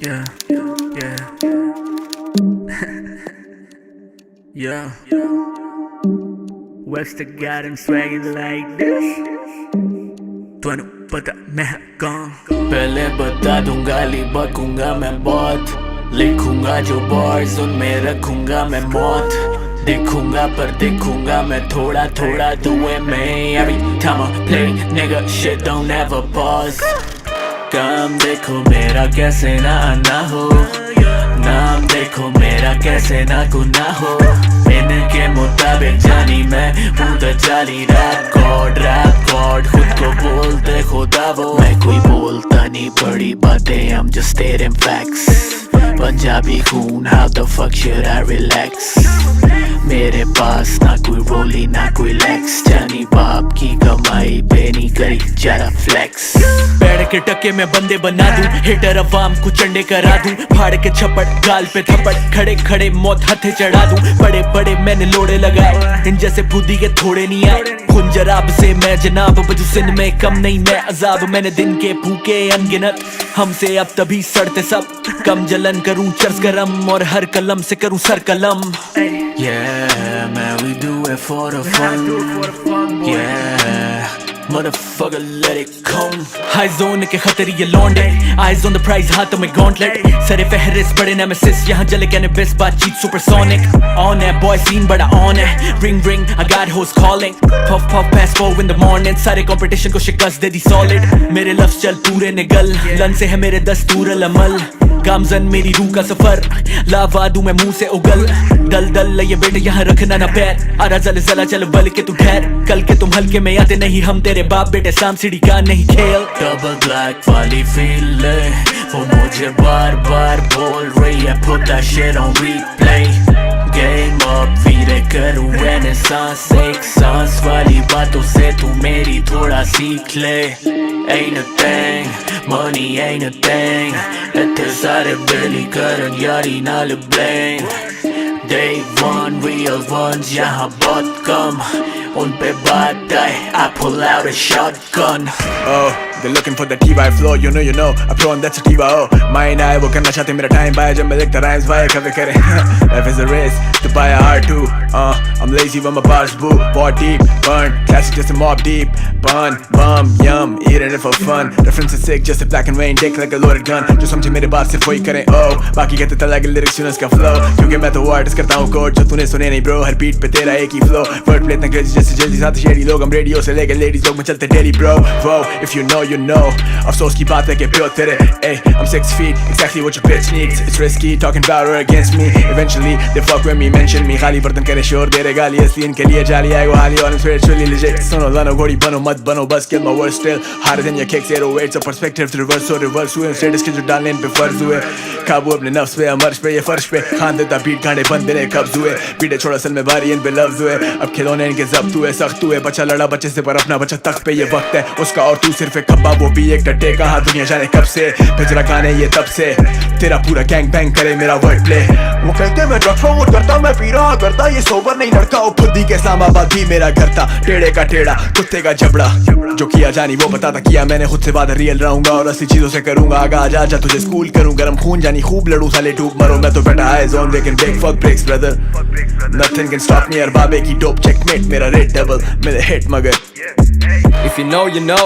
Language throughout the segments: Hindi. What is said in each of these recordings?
Yeah, yeah, yeah. Webster got him swagging like this. तुझे पता मैं कौन? पहले बता दूंगा, ली बकूंगा मैं बहुत, लिखूंगा जो bars उनमें रखूंगा मैं मौत, देखूंगा पर देखूंगा मैं थोड़ा थोड़ा दुए में. Every time I play, nigga, shit don't ever pause. काम देखो मेरा कैसे ना आना हो, नाम देखो मेरा कैसे ना गुनाह हो. इनके मुताबिक जानी मैं हूँ द जाली रैप गॉड, खुद को बोलते खुदा वो. मैं कोई बोलता नहीं बड़ी बातें, I'm just stating facts. Punjabi खून, how the fuck should I relax? मेरे पास ना कोई रोली ना कोई लेक्स, जानी बाप की कमाई पे नहीं करी जरा फ्लेक्स. बैठ के टके में बंदे बना दूं, हिटर अवाम को चंडे करा दूं, फाड़ के छप्पड़ गाल पे थप्पड़, खड़े खड़े मौत हथे चढ़ा दूं. बड़े बड़े मैंने लोड़े लगाए, इन जैसे बुद्धि के थोड़े नहीं आए. खून जराब से मैं जनाब, बजू सिंध में कम नहीं मैं अजाब. मैंने दिन के भूखे अनगिनत, हमसे अब तभी सड़ते सब. कम जलन करूं चर्च गरम, और हर कलम से करूं सर कलम. Yeah, man, we do it for the fun. Yeah, motherfucker, let it come. High zone के खतरे ये लौंडे, eyes on the prize, हाथों में gauntlet. सरे फहरिस्त बड़े nemesis, यहाँ जले cannabis, बातचीत supersonic. On है boy scene बड़ा on है, ring ring, I got hoes calling. Puff puff pass go in the morning, सारे competition को शिकस्त दे दी solid. मेरे लफ्ज़ चल पूरे निगल, लन से है मेरे दस्तूर अमल. गामजन मेरी रूह का सफर, लावा दूं मैं मुंह से उगल. दल दल ये बेटे यहाँ रखना ना पैर, आरा जल जला चल बल के तू ठहर. कल के तुम हल्के में आते नहीं, हम तेरे बाप बेटे साम सीढ़ी का नहीं खेल. डबल ब्लैक वाली फील वो मुझे बार बार बोल रही है, put that shit on replay. Game up वीरे करूँ renaissance, एक सांस वाली बातों से तू मेरी थोड़ा सीख ले. Ain't a thing, money ain't a thing. इतने सारे बिली करन यारी नाल blame. Day one, real ones यहाँ बहुत कम, उन पे बात आए, I pull out a shotgun. Oh, they're looking for the T-By flow, you know, I pro and that's a T-By. Mine आए वो करना चाहते मेरा time पाए, जब मैं लिखता rhymes पाए कभी करे. Life is a race, to buy a heart too. I'm lazy when my bars boo, bought deep, burn, classic just a mob deep. Bun, bum, yum, eating it for fun. Reference is sick, just a black and rain, dick like a loaded gun. जो समझे मेरे बात सिर्फ वही करें, oh. बाकी कहते तला के lyrics सुन उसका flow, क्योंकि मैं तो artist करता हूँ कोड, जो तूने सुने नहीं bro. हर beat पे तेरा एक ही flow, word play इतना crazy जैसे जल्दी साथ शेरी लोग. हम रेडियो से लेके ladies लोग में चलते daily bro. Whoa, if you know you know, अफसोस की बात है कि प्योर तेरे. Hey, I'm 6 feet, exactly what your bitch needs. It's risky talking about her against me. Eventually they fuck when me mention me. खाली बर्तन करे शोर दे रहे गाली, असली इनके लिए जाली आएगो हाली. और I'm spiritually legit. सुनो लानो घोड़ी बनो मत बनो, बस kill my words still harder than your kicks. 808 so perspective to reverse, so reverse हुए status के जो डालने इन पे फर्ज हुए. काबू अपने नफ्स पे, अमर्श पे, ये फर्श पे खान देता बीट, गांडे बंद ने कब्ज हुए. पीड़े छोड़ा असल में भारी इन पे लफ्ज हुए. अब खिलौने इनके जब्त हुए, सख्त हुए. बच्चा लड़ा बच्चे से पर अपना बच्चा तख्त पे, ये वक्त है उसका और तू सिर्फ एक खब्बा, वो भी एक टट्टे. कहाँ दुनिया जाने कब से भिजरा गाने ये तब से, तेरा पूरा गैंग बैंग करे मेरा वर्ड प्ले. वो कहते मैं ड्रग्स प्रमोट करता, मैं पी रहा करता, ये सोबर नहीं लड़का. और खुद ही के इस्लामाबाद भी मेरा घर था, टेढ़े का टेढ़ा कुत्ते का जबड़ा. जो किया जानी वो बताता किया मैंने, खुद से वादा रियल रहूंगा और असली चीजों से करूंगा आगा. आजा जा तुझे स्कूल करूं, गरम खून जानी खूब लड़ूं, साले डूब मरो. मैं तो बैठा है जोन लेकिन big fuck breaks brother. Nothing can stop me, यार बाबे की dope checkmate, मेरा red double मेरे hit मगर. If you know you know,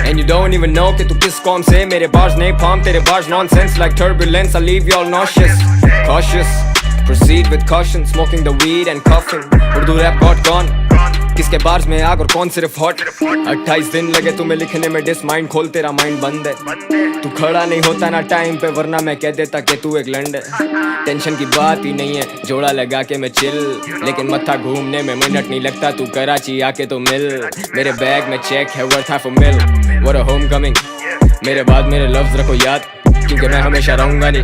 and you don't even know कि तू किस कौम से. मेरे bars नहीं फार्म, तेरे bars nonsense like turbulence. I leave you all nauseous, cautious. Proceed with caution, smoking the weed and coughing. Urdu rap got gone, किसके बार्स में आग और कौन सिर्फ हॉट. 28 दिन लगे तुम्हें लिखने में डिस, माइंड खोल तेरा माइंड बंद है. तू खड़ा नहीं होता ना टाइम पे, वरना मैं कह देता कि तू एक लंड है. टेंशन की बात ही नहीं है, जोड़ा लगा के मैं चिल, लेकिन मत्था घूमने में मिनट नहीं लगता. तू कराची आके तो मिल, मेरे बैग में चेक है worth half a mil. What a homecoming, मेरे बाद मेरे लफ्ज रखो याद, क्योंकि मैं हमेशा रहूंगा नहीं.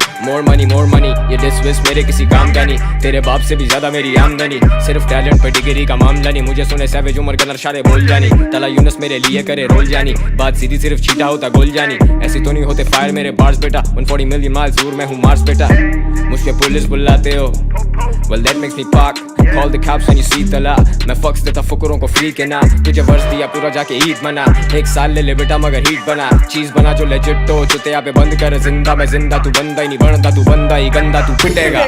मोर मनी ये डिसविस मेरे किसी काम का नहीं. तेरे बाप से भी ज्यादा मेरी आमदनी, सिर्फ टैलेंट पे डिग्री का मामला नहीं. मुझे सुने सैवेज उमर गनर शारे बोल जानी, तला यूनस मेरे लिए करे रोल जानी. बात सीधी सिर्फ छीटा होता गोल जानी, ऐसी तो नहीं होते फायर मेरे बार्स बेटा. 140 मिलियन माइल्स दूर मैं हूँ मार्स बेटा. मुझे पुलिस बुलाते हो, well that makes me park. Call the cops when you see तला, मैं फक्स देता फुकरों को फ्री के ना. तुझे वर्ष दिया पूरा जाके ईद मना, एक साल ले ले बेटा मगर हीट बना. चीज बना जो लेजिट तो चुतिया पे बंद कर जिंदा मैं जिंदा तू बंदा ही नहीं बनता तू बंदा ही गंदा तू पिटेगा